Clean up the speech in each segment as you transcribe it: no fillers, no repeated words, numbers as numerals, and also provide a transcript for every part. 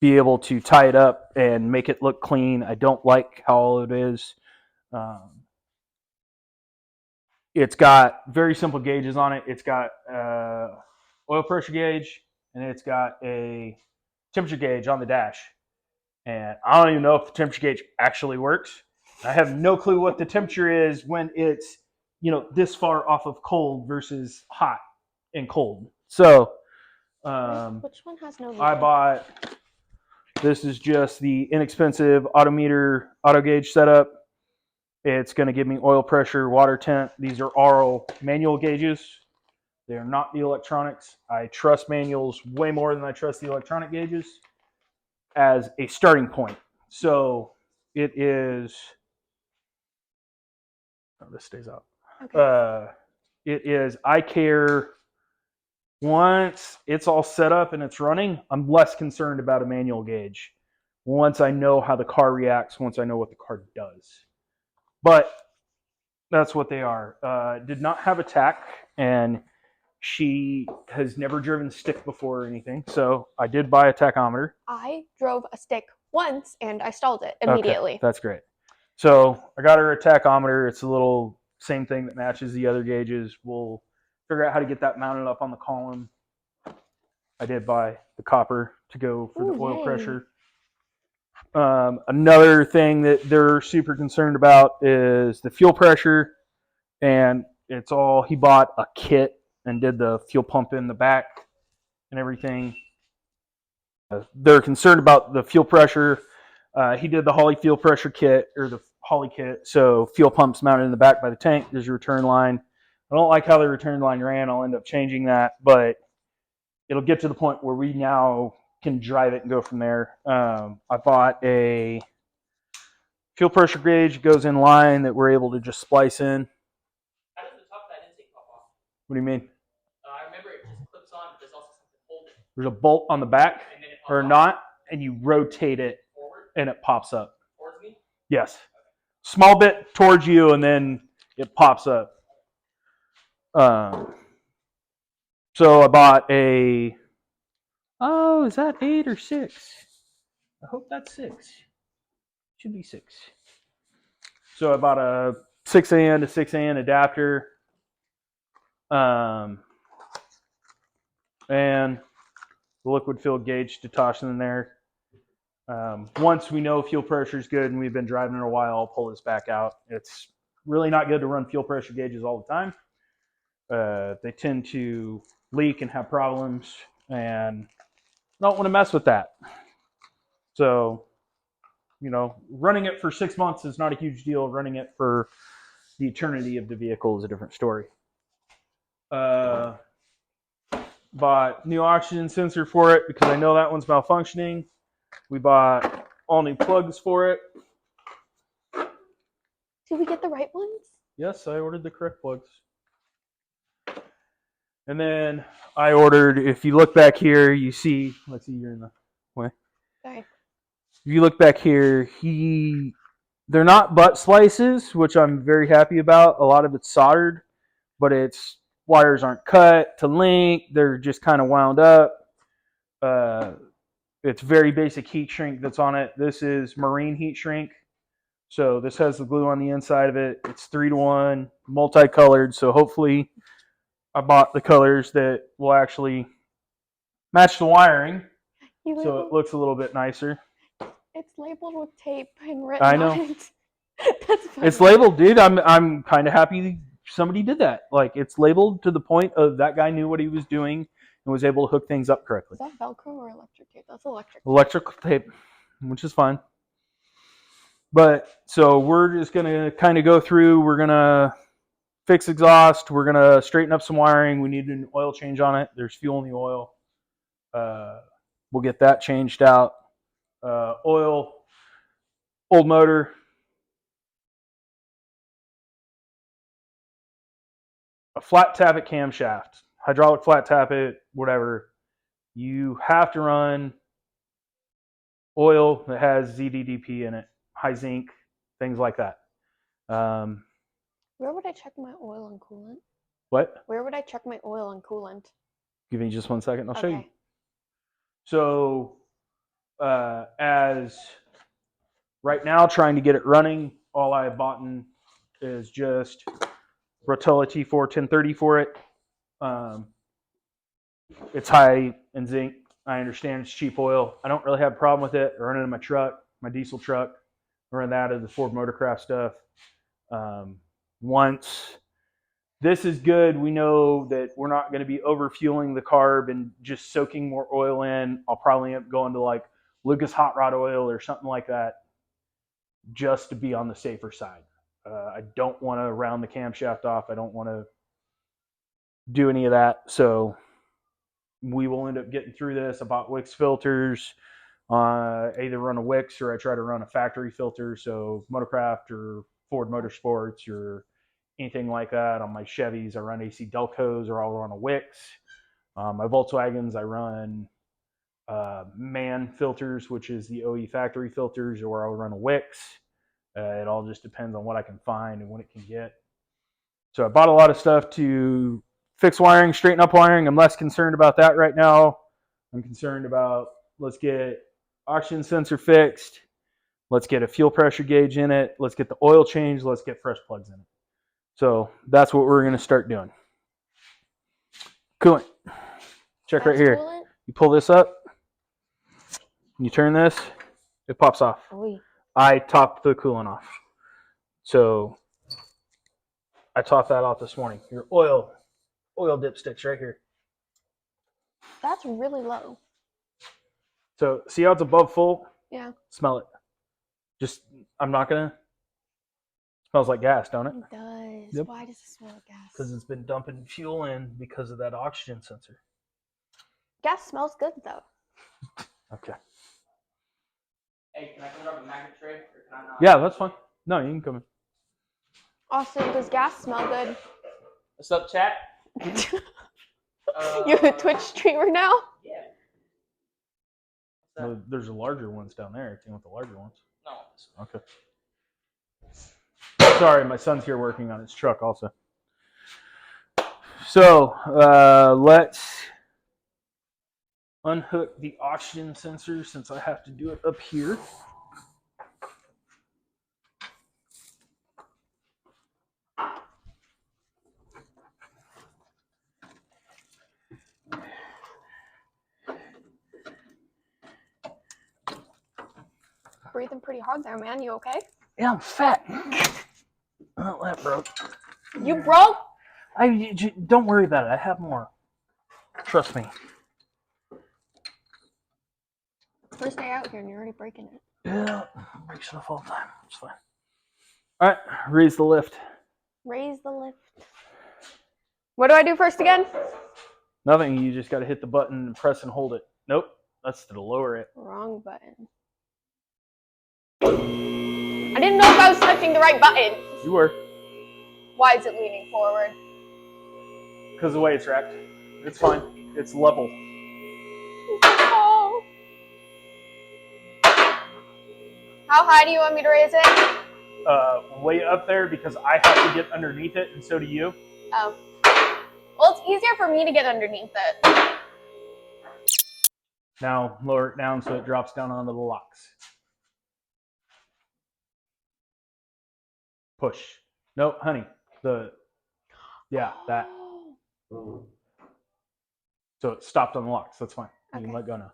be able to tie it up and make it look clean. I don't like how it is. It's got very simple gauges on it. It's got oil pressure gauge, and it's got a temperature gauge on the dash. And I don't even know if the temperature gauge actually works. I have no clue what the temperature is when it's, this far off of cold versus hot and cold. So Which one has no I meter? bought, this is just the inexpensive auto gauge setup. It's going to give me oil pressure, water temp. These are all manual gauges. They are not the electronics. I trust manuals way more than I trust the electronic gauges as a starting point. So it is. Oh, this stays out. Okay. It is. I care. Once it's all set up and it's running, I'm less concerned about a manual gauge. Once I know how the car reacts, once I know what the car does. But that's what they are. Did not have a tack, and she has never driven stick before or anything. So I did buy a tachometer. I drove a stick once and I stalled it immediately. Okay, that's great. So I got her a tachometer. It's a little same thing that matches the other gauges. We'll figure out how to get that mounted up on the column. I did buy the copper to go for the oil pressure. Another thing that they're super concerned about is the fuel pressure, and it's all, he bought a kit and did the fuel pump in the back and everything. They're concerned about the fuel pressure. He did the Holley fuel pressure kit, or the Holley kit, so fuel pumps mounted in the back by the tank. There's your return line. I don't like how the return line ran. I'll end up changing that, but it'll get to the point where we now can drive it and go from there. I bought a fuel pressure gauge, goes in line, that we're able to just splice in. How does the top of that intake pop off? What do you mean? I remember it just clips on, but there's also something holding it. There's a bolt on the back, And then it pops or off. not, and you rotate it Forward and it pops up. towards me. Yes. Small bit towards you, and then it pops up. So I bought a. Oh, is that 8 or 6? I hope that's 6. Should be 6. So I bought a 6AN to 6AN adapter. And the liquid filled gauge to toss in there. Once we know fuel pressure is good and we've been driving it a while, I'll pull this back out. It's really not good to run fuel pressure gauges all the time. They tend to leak and have problems, and I don't want to mess with that. So, running it for 6 months is not a huge deal. Running it for the eternity of the vehicle is a different story. Bought new oxygen sensor for it because I know that one's malfunctioning. We bought all new plugs for it. Did we get the right ones? Yes, I ordered the correct plugs. And then I ordered, if you look back here, you see, let's see, you're in the way. Sorry. If you look back here, they're not butt slices, which I'm very happy about. A lot of it's soldered, but wires aren't cut to link. They're just kind of wound up. It's very basic heat shrink that's on it. This is marine heat shrink. So this has the glue on the inside of it. It's 3-to-1, multicolored. So hopefully I bought the colors that will actually match the wiring. So it looks a little bit nicer. It's labeled with tape and written I know. on it. That's funny. It's labeled, dude. I'm kind of happy somebody did that. Like, it's labeled to the point of that guy knew what he was doing and was able to hook things up correctly. Is that Velcro or electric tape? That's electric. Electrical tape, which is fine. But so we're just gonna kind of go through. We're gonna fix exhaust. We're gonna straighten up some wiring. We need an oil change on it. There's fuel in the oil. We'll get that changed out. Oil, old motor. A flat tappet camshaft, hydraulic flat tappet, whatever. You have to run oil that has ZDDP in it, high zinc, things like that. Where would I check my oil and coolant? What? Where would I check my oil and coolant? Give me just 1 second. I'll show you. Okay. So as right now, trying to get it running, all I have bought is just Rotella T4 1030 for it. It's high in zinc. I understand it's cheap oil. I don't really have a problem with it. I run it in my truck, my diesel truck. I run that as the Ford Motorcraft stuff. Once this is good, we know that we're not going to be over fueling the carb and just soaking more oil in. I'll probably end up going to like Lucas Hot Rod Oil or something like that just to be on the safer side. I don't want to round the camshaft off. I don't want to do any of that. So we will end up getting through this. I bought Wix filters. Either run a Wix or I try to run a factory filter. So Motorcraft or Ford Motorsports or anything like that. On my Chevys, I run AC Delcos or I'll run a Wix. My Volkswagens, I run MAN filters, which is the OE factory filters, or I'll run a Wix. It all just depends on what I can find and what it can get. So I bought a lot of stuff to fix wiring, straighten up wiring. I'm less concerned about that right now. I'm concerned about let's get oxygen sensor fixed. Let's get a fuel pressure gauge in it. Let's get the oil changed. Let's get fresh plugs in it. So that's what we're going to start doing. Coolant. Check right here. Coolant? You pull this up. You turn this. It pops off. Oy. I topped the coolant off. So I topped that off this morning. Your oil dipsticks right here. That's really low. So see how it's above full? Yeah. Smell it. Just, I'm not going to. Smells like gas, don't it? It does. Yep. Why does it smell like gas? Because it's been dumping fuel in because of that oxygen sensor. Gas smells good though. Okay. Hey, can I come grab a magnet tray? Or can I not? Yeah, that's fine. No, you can come in. Austin, does gas smell good? What's up, chat? You're a Twitch streamer now? Yeah. What's that? There's the larger ones down there if you want the larger ones. No. Okay. Sorry, my son's here working on his truck also. So let's unhook the oxygen sensor since I have to do it up here. Breathing pretty hard there, man. You okay? Yeah, I'm fat. Oh, that broke. You broke? Don't worry about it. I have more. Trust me. First day out here and you're already breaking it. Yeah, break stuff all the time. It's fine. All right, raise the lift. Raise the lift. What do I do first again? Nothing. You just got to hit the button and press and hold it. Nope, that's to lower it. Wrong button. I didn't know if I was touching the right button. You were. Why is it leaning forward? Because of the way it's wrapped. It's fine. It's level. Oh. How high do you want me to raise it? Way up there because I have to get underneath it, and so do you. Oh. Well, it's easier for me to get underneath it. Now lower it down so it drops down onto the locks. Push. No, honey. Yeah, that. Oh. So it stopped on the locks. That's fine. You can Okay. let go now.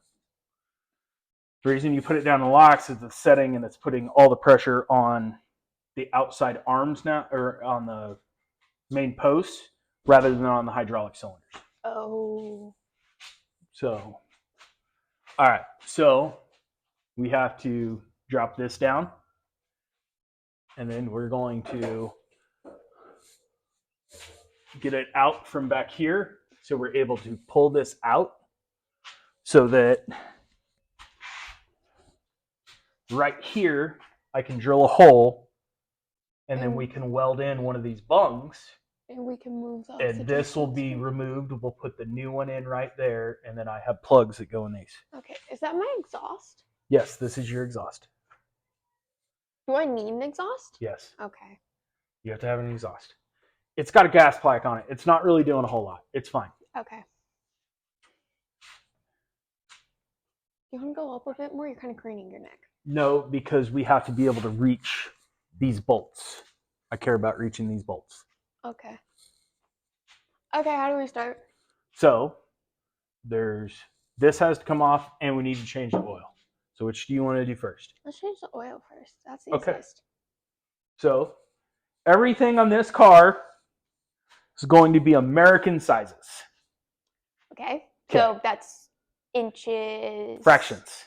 The reason you put it down the locks is the setting, and it's putting all the pressure on the outside arms now, or on the main posts, rather than on the hydraulic cylinders. Oh. So, all right. So we have to drop this down, and then we're going to get it out from back here. So we're able to pull this out so that right here, I can drill a hole, and then we can weld in one of these bungs, And we can move the and this will be removed. We'll put the new one in right there, and then I have plugs that go in these. Okay. Is that my exhaust? Yes, this is your exhaust. Do I need an exhaust? Yes, Okay. you have to have an exhaust. It's got a gas plaque on it. It's not really doing a whole lot. It's fine. Okay. You want to go up a bit more? You're kind of craning your neck. No, because we have to be able to reach these bolts. I care about reaching these bolts. Okay. Okay, how do we start? So this has to come off, and we need to change the oil. So which do you want to do first? Let's change the oil first. That's Okay. easiest. So everything on this car is going to be American sizes. Okay. So that's inches. Fractions.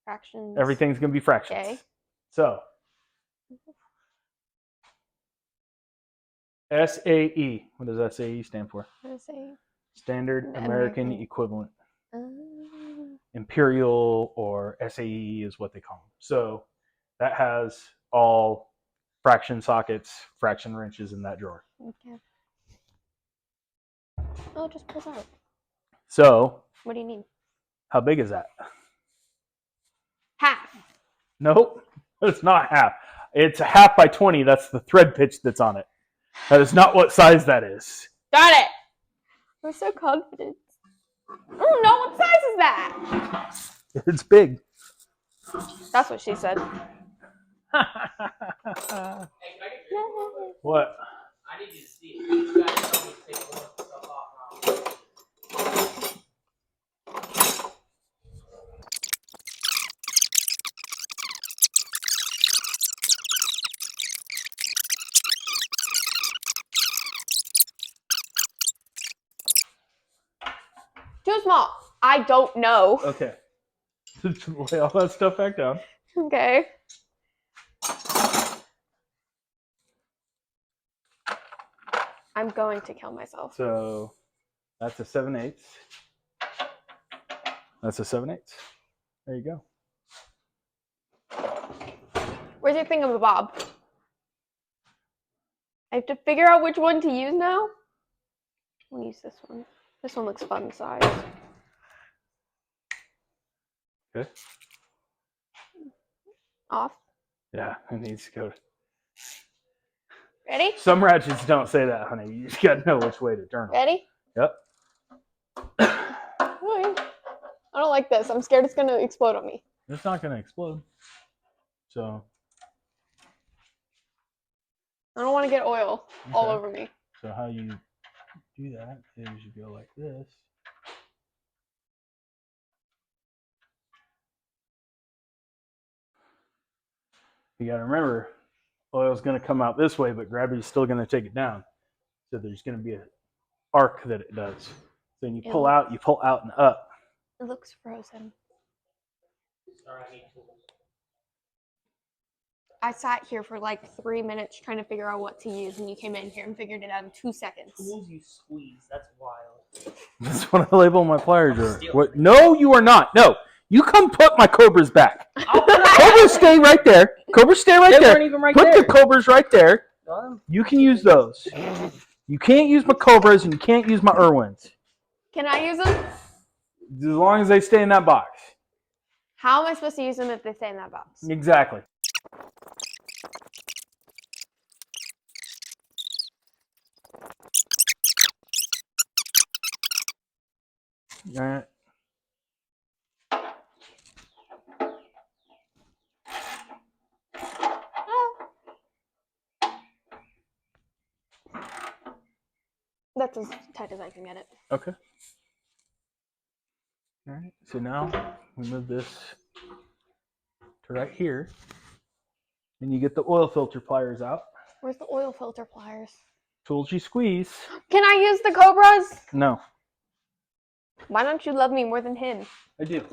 Fractions. Everything's going to be fractions. Okay. So SAE. What does SAE stand for? What does it say? Standard American American. Equivalent. Imperial or SAE is what they call them. So that has all fraction sockets, fraction wrenches in that drawer. Okay. Oh, it just pulls out. So What do you need? how big is that? Half. Nope, it's not half. It's a half by 20. That's the thread pitch that's on it. That is not what size that is. Got it. We're so confident. I don't know, what size is that? It's big. That's what she said. Hey, can I get What? I need you to see it. You guys tell me to take a look at stuff off now. Too small. I don't know. Okay. Lay all that stuff back down. Okay. I'm going to kill myself. So that's a 7/8. That's a 7/8. There you go. Where's your thingamabob? I have to figure out which one to use now. I'm gonna use this one. This one looks fun size. Okay. Off. Yeah, it needs to go. Ready? Some ratchets don't say that, honey. You just gotta know which way to turn them. Ready? Yep. Okay. I don't like this. I'm scared it's gonna explode on me. It's not gonna explode. So. I don't want to get oil all Okay. over me. So how you do that is you go like this. You gotta remember, oil's gonna come out this way, but gravity's still gonna take it down. So there's gonna be an arc that it does. So when you pull out and up. It looks frozen. Sorry, I need tools. I sat here for like 3 minutes trying to figure out what to use, and you came in here and figured it out in 2 seconds. Tools you squeeze. That's wild. That's what I label my plier drawer. Steal What? them. No, you are not. No. You come put my cobras back. Oh, Cobras stay right there. Cobras stay right they there. weren't even right Put there. the cobras right there. Um, You can use those. You can't use my cobras and you can't use my Irwins. Can I use them? As long as they stay in that box. How am I supposed to use them if they stay in that box? Exactly. All right. That's as tight as I can get it. Okay. All right. So now we move this to right here. And you get the oil filter pliers out. Where's the oil filter pliers? Tools you squeeze. Can I use the cobras? No. Why don't you love me more than him? I do.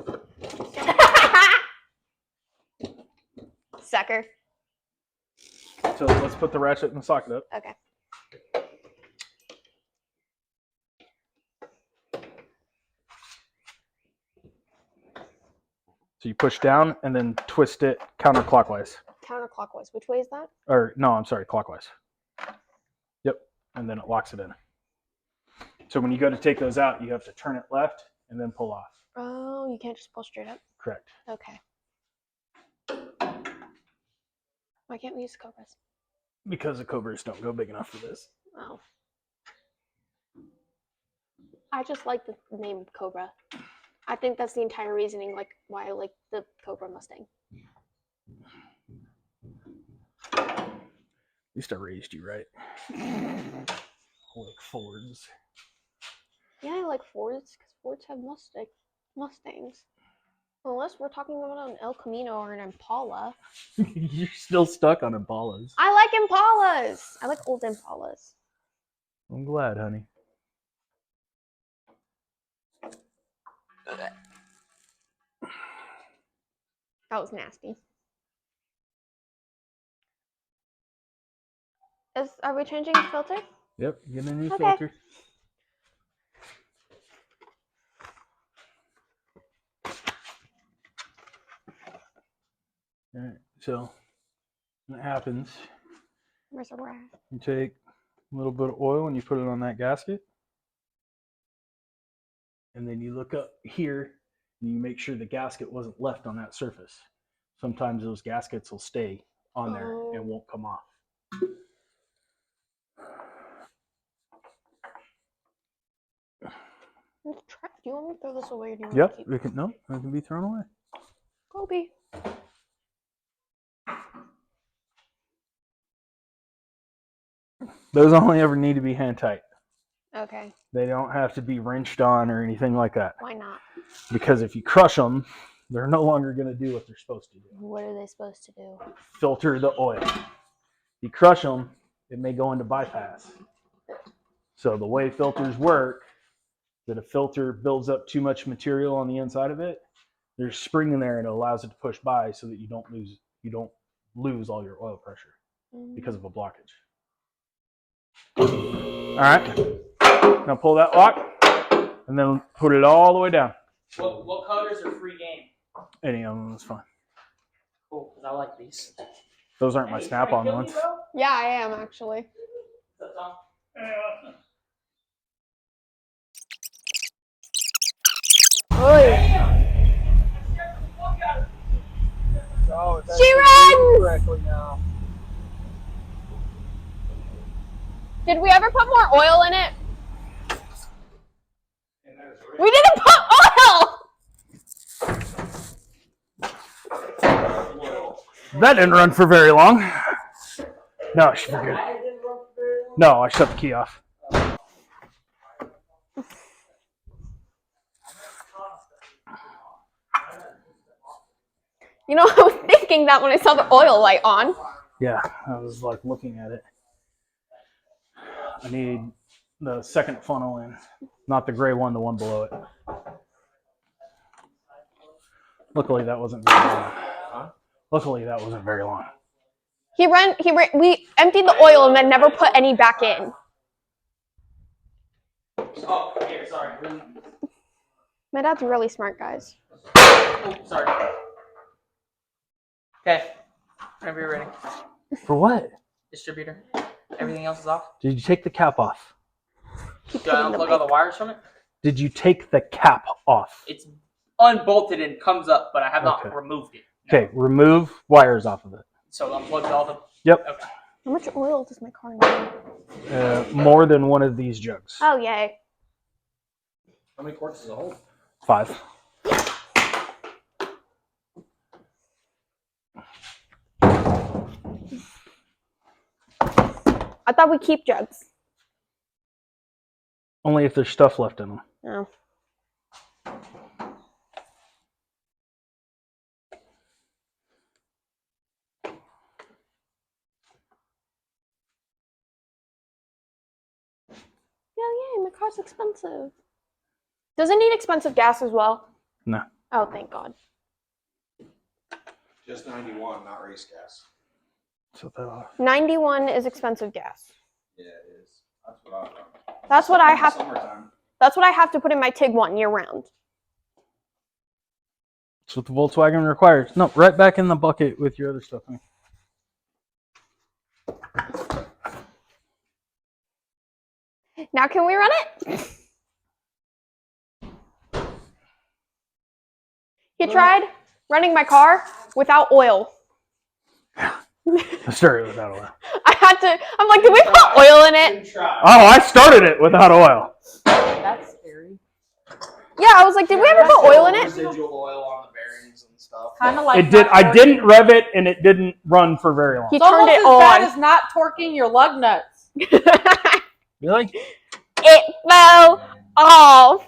Sucker. So let's put the ratchet and the socket up. Okay. So you push down and then twist it counterclockwise. Counterclockwise. Which way is that? Or no, I'm sorry, clockwise. Yep. And then it locks it in. So when you go to take those out, you have to turn it left and then pull off. Oh, you can't just pull straight up? Correct. Okay. Why can't we use cobras? Because the cobras don't go big enough for this. Oh. I just like the name Cobra. I think that's the entire reasoning, like why I like the Cobra Mustang. At least I raised you right. I like Fords. Yeah, I like Fords because Fords have Mustangs. Unless we're talking about an El Camino or an Impala. You're still stuck on Impalas. I like Impalas. I like old Impalas. I'm glad, honey. That was nasty. Are we changing the filter? Yep, get a new Okay. filter. All right, so what happens, Where's the rat? you take a little bit of oil and you put it on that gasket. And then you look up here and you make sure the gasket wasn't left on that surface. Sometimes those gaskets will stay on there and won't come off. Do you want me to throw this away or do you want Yep, to keep it can, no, it can be thrown away. Kobe. Those only ever need to be hand tight. Okay. They don't have to be wrenched on or anything like that. Why not? Because if you crush them, they're no longer going to do what they're supposed to do. What are they supposed to do? Filter the oil. If you crush them, it may go into bypass. So the way filters work, that a filter builds up too much material on the inside of it, there's spring in there and it allows it to push by so that you don't lose all your oil pressure because of a blockage. All right. Now pull that lock and then put it all the way down. What colors are free game? Any of them is fine. Cool, because I like these. Those aren't my Snap-on ones. Yeah, I am actually. That's all. She runs! Did we ever put more oil in it? We didn't put oil! That didn't run for very long. No, she's good. No, I shut the key off. You know, I was thinking that when I saw the oil light on. Yeah, I was like looking at it. I need the second funnel in, not the gray one, the one below it. Luckily, that wasn't very long. Luckily, that wasn't very long. We emptied the oil and then never put any back in. Oh, here, sorry. My dad's really smart, guys. Oh, sorry. Okay. Whenever you're ready. For what? Distributor. Everything else is off. Did you take the cap off? Keep Do I hitting the unplug all the mic. wires from it? Did you take the cap off? It's unbolted and comes up, but I have not Okay. removed it. Okay, remove wires off of it. So unplug all the. Yep. Okay. How much oil does my car need? More than one of these jugs. Oh, yay. How many quarts does it hold? 5. I thought we keep jugs. Only if there's stuff left in them. No. Oh, yay, my car's expensive. Does it need expensive gas as well? No. Oh, thank God. Just 91, not race gas. So that 91 is expensive gas. Yeah, it is. That's what I thought. That's what I have. Summertime. That's what I have to put in my TIG 1 year round. That's what the Volkswagen requires. No, right back in the bucket with your other stuff. Now can we run it? He tried running my car without oil. I started without oil. I'm like, did we put oil in it? Good try. Oh, I started it without oil. That's scary. Yeah, I was like, did we ever put oil in it? Residual oil on the bearings and stuff. Kind of like It did. not I torquing. didn't rev it, and it didn't run for very long. He It's turned almost it as bad on. as not torquing your lug nuts. Really? It fell off.